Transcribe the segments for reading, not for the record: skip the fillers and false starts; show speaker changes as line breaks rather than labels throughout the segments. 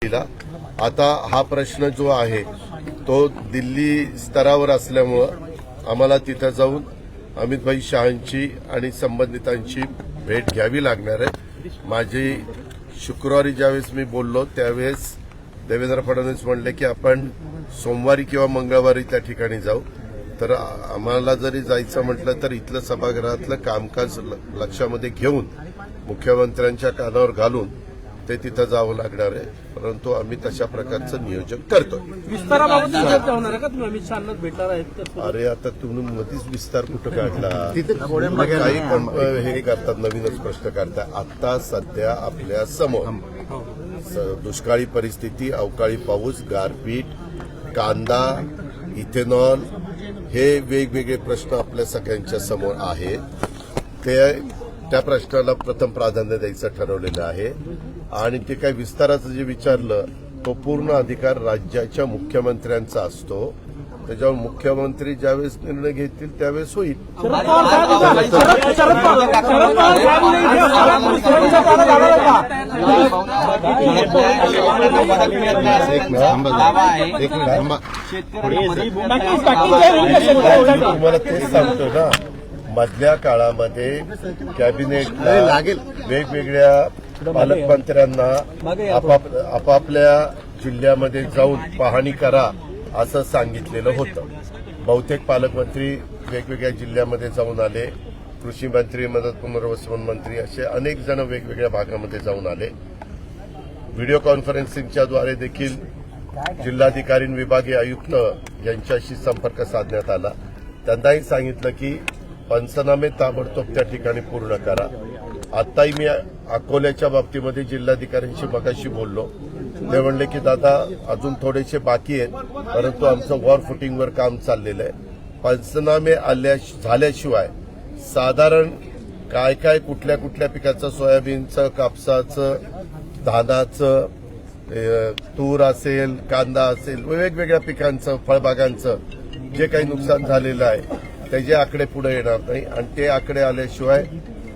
दिला। आता हा प्रश्न जो आहे तो दिल्ली स्तरावर असल्यामुळं आम्हाला तिथं जाऊन अमित शहांची आणि संबंधितांची भेट घ्यावी लागणार आहे। माझी शुक्रवारी ज्यावेळेस मी बोललो त्यावेळेस देवेंद्र फडणवीस म्हणले की आपण सोमवारी किंवा मंगळवारी त्या ठिकाणी जाऊ। तर आम्हाला जरी जायचं म्हटलं तर इथलं सभागृहातलं कामकाज लक्षामध्ये घेऊन मुख्यमंत्र्यांच्या कानावर घालून ते तिथं जावं लागणार आहे, परंतु आम्ही तशा प्रकारचं नियोजन करतो।
विस्ताराबाबत चर्चा होणार आहे का? तुम्ही अमित शहांना भेटणार आहेत?
अरे आता तुम्ही मध्येच विस्तार कुठं काढला? काही पण हे करतात, नवीनच प्रश्न करतात। आता सध्या आपल्या समोर दुष्काळी परिस्थिती, अवकाळी पाऊस, गारपीट, कांदा, इथेनॉल हे वेगवेगळे प्रश्न आपल्या सगळ्यांच्या समोर आहेत। त्या प्रश्नाला प्रथम प्राधान्य द्यायचं ठरवलेलं आहे आणि ते काही विस्ताराचं जे विचारलं तो पूर्ण अधिकार राज्याच्या मुख्यमंत्र्यांचा असतो। त्याच्यावर मुख्यमंत्री ज्यावेळेस निर्णय घेतील त्यावेळेस होईल। तुम्हाला तेच सांगतो ना, मधल्या काळामध्ये कॅबिनेटला वेगवेगळ्या पालकमंत्र्यांना आपापल्या जिल्ह्यामध्ये जाऊन पाहणी करा असं सांगितलेलं होतं। बहुतेक पालकमंत्री वेगवेगळ्या जिल्ह्यामध्ये जाऊन आले, कृषी मंत्री, मदत पुनर्वसन मंत्री असे अनेक जण वेगवेगळ्या भागामध्ये जाऊन आले। व्हिडिओ कॉन्फरन्सिंगच्या द्वारे देखील जिल्हाधिकारी, विभागीय आयुक्त यांच्याशी संपर्क साधण्यात आला। त्यांनाही सांगितलं की पंचनामे ताबडतोब त्या ठिकाणी पूर्ण करा। आताही मी अकोल्याच्या बाबतीमध्ये जिल्हाधिकाऱ्यांशी मगाशी बोललो, ते म्हणले की दादा अजून थोडेसे बाकी आहेत, परंतु आमचं वॉर फुटिंगवर काम चाललेलं आहे। पंचनामे झाल्याशिवाय साधारण काय काय कुठल्या कुठल्या पिकाचं, सोयाबीनचं, कापसाचं, धानाचं, तूर असेल, कांदा असेल, वेगवेगळ्या पिकांचं, फळबागांचं जे काही नुकसान झालेलं आहे त्याचे आकडे पुढे येणार नाही आणि ते आकडे आल्याशिवाय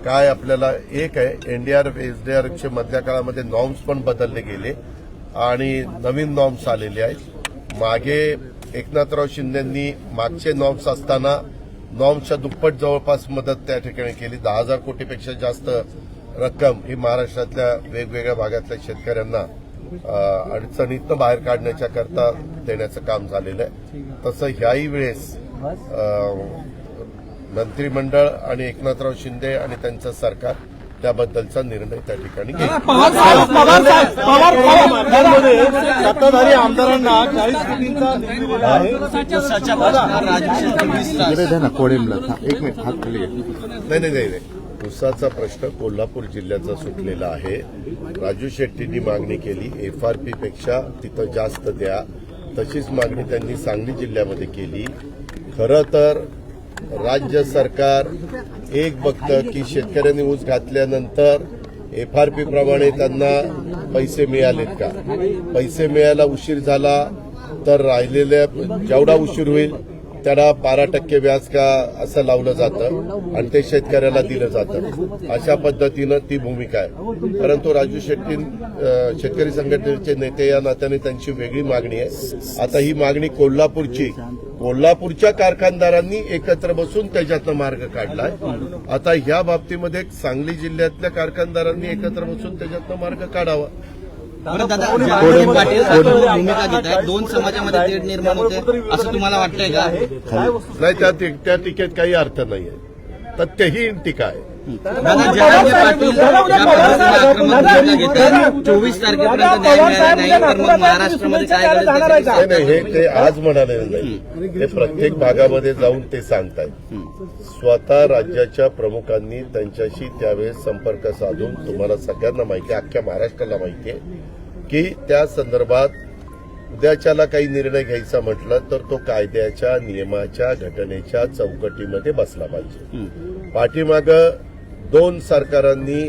काय आपल्याला एक आहे एनडीआरएफ, एसडीआरएफचे मधल्या काळामध्ये नॉर्म्स पण बदलले गेले आणि नवीन नॉर्म्स आलेले आहेत। मागे एकनाथराव शिंदेंनी मागचे नॉर्म्स असताना नॉर्म्सच्या दुप्पट जवळपास मदत त्या ठिकाणी केली। 10,000 कोटीपेक्षा जास्त रक्कम ही महाराष्ट्रातल्या वेगवेगळ्या भागातल्या शेतकऱ्यांना अडचणीतनं बाहेर काढण्याच्या करता देण्याचं काम झालेलं आहे। तसं ह्याही वेळेस मंत्रिमंडळ आणि एकनाथराव शिंदे आणि त्यांचं सरकार त्याबद्दलचा निर्णय त्या ठिकाणी घेईल।
सत्ताधारी आमदारांना 40 कोटींचा निधी दिला आहे।
नाही, ऊसाचा प्रश्न कोल्हापूर जिल्ह्याचा सुटलेला आहे। राजू शेट्टींनी मागणी केली एफआरपी पेक्षा तिथं जास्त द्या, तशीच मागणी त्यांनी सांगली जिल्ह्यामध्ये केली। खरं तर राज्य सरकार एक बघतं की शेतकऱ्यांनी ऊस घातल्यानंतर एफआरपी प्रमाणे त्यांना पैसे मिळालेत का, पैसे मिळायला उशीर झाला तर राहिलेल्या जेवढा उशीर होईल त्याला 12% व्याज का असं लावलं जातं आणि ते शेतकऱ्याला दिलं जातं। अशा पद्धतीनं ती भूमिका आहे। परंतु राजू शेट्टी शेतकरी संघटनेचे नेते या नात्याने त्यांची वेगळी मागणी आहे। आता ही मागणी कोल्हापूरच्या कारखानदारांनी एकत्र बसून त्याच्यातनं मार्ग काढलाय। आता ह्या बाबतीमध्ये सांगली जिल्ह्यातल्या कारखानदारांनी एकत्र बसून त्याच्यातनं मार्ग काढावा।
भूमिका घेत आहे, दोन समाजामध्ये तेढ निर्माण होते असं तुम्हाला वाटतंय का?
नाही, त्या टीकेत काही अर्थ नाहीये, तथ्यहीन टीका आहे।
24 तारखेपर्यंत न्याय मिळाला नाही तर मग महाराष्ट्रामध्ये काय
नाही, हे ते आज म्हणालेलं नाही, हे प्रत्येक भागामध्ये जाऊन ते सांगतायत। स्वतः राज्याच्या प्रमुखांनी त्यांच्याशी त्यावेळेस संपर्क साधून तुम्हाला सगळ्यांना माहिती आहे, अख्ख्या महाराष्ट्राला माहिती आहे की त्या संदर्भात उद्याच्याला काही निर्णय घ्यायचा म्हटलं तर तो कायद्याच्या, नियमाच्या, घटनेच्या चौकटीमध्ये बसला पाहिजे। पाठीमागं 2 सरकारांनी,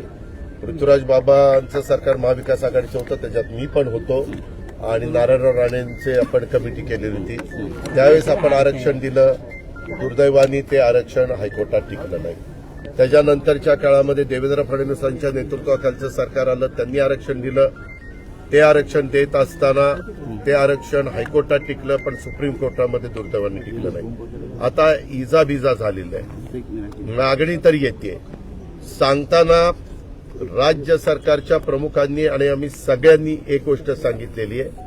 पृथ्वीराज बाबांचं सरकार महाविकास आघाडीचं होतं, त्याच्यात मी पण होतो आणि नारायणराव राणेंचे आपण कमिटी केलेली होती, त्यावेळेस आपण आरक्षण दिलं। दुर्दैवाने ते आरक्षण हायकोर्टात टिकलं नाही। त्याच्यानंतरच्या काळामध्ये देवेंद्र फडणवीसांच्या नेतृत्वाखालचं सरकार आलं, त्यांनी आरक्षण दिलं, ते आरक्षण देत असताना ते आरक्षण हायकोर्टात टिकलं, पण सुप्रीम कोर्टामध्ये दुर्दैवाने टिकलं नाही. आता इजा झालेलं आहे, मागणी तरी येते. सांगताना राज्य सरकारच्या प्रमुखांनी आणि आम्ही सगळ्यांनी एक गोष्ट सांगितलेली आहे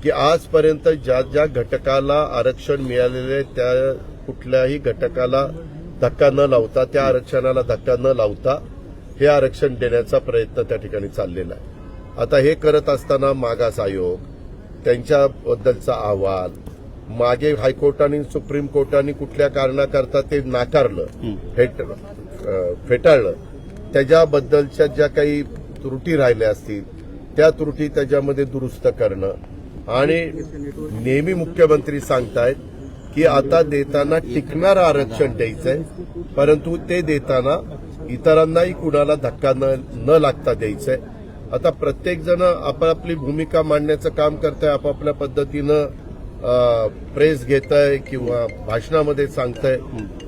की आजपर्यंत ज्या ज्या घटकाला आरक्षण मिळालेले त्या कुठल्याही घटकाला धक्का न लावता, त्या आरक्षणाला धक्का न लावता हे आरक्षण देण्याचा प्रयत्न त्या ठिकाणी चाललेला आहे. आता हे करत असताना मागास आयोग, त्यांच्याबद्दलचा अहवाल, मागे हायकोर्टाने सुप्रीम कोर्टाने कुठल्या कारणाकरता ते नाकारलं, फेटाळलं, त्याच्याबद्दलच्या ज्या काही त्रुटी राहिल्या असतील त्या त्रुटी त्याच्यामध्ये दुरुस्त करणं. आणि नेहमी मुख्यमंत्री सांगतायत की आता देताना टिकणारं आरक्षण द्यायचंय, परंतु ते देताना इतरांनाही कुणाला धक्का न लागता द्यायचंय. आता प्रत्येक जण आपापली भूमिका मांडण्याचं काम करतंय, आपापल्या पद्धतीनं प्रेस घेतंय किंवा भाषणामध्ये सांगतंय.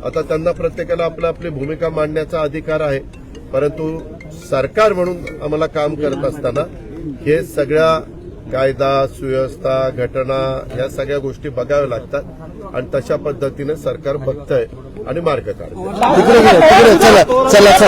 आता त्यांना प्रत्येकाला आपली भूमिका मांडण्याचा अधिकार आहे, परंतु सरकार म्हणून आम्हाला काम करत असताना हे सगळ्या कायदा सुव्यवस्था घटना या सगळ्या गोष्टी बघाव्या लागतात आणि तशा पद्धतीने सरकार बघतंय आणि मार्ग काढतंय.
चला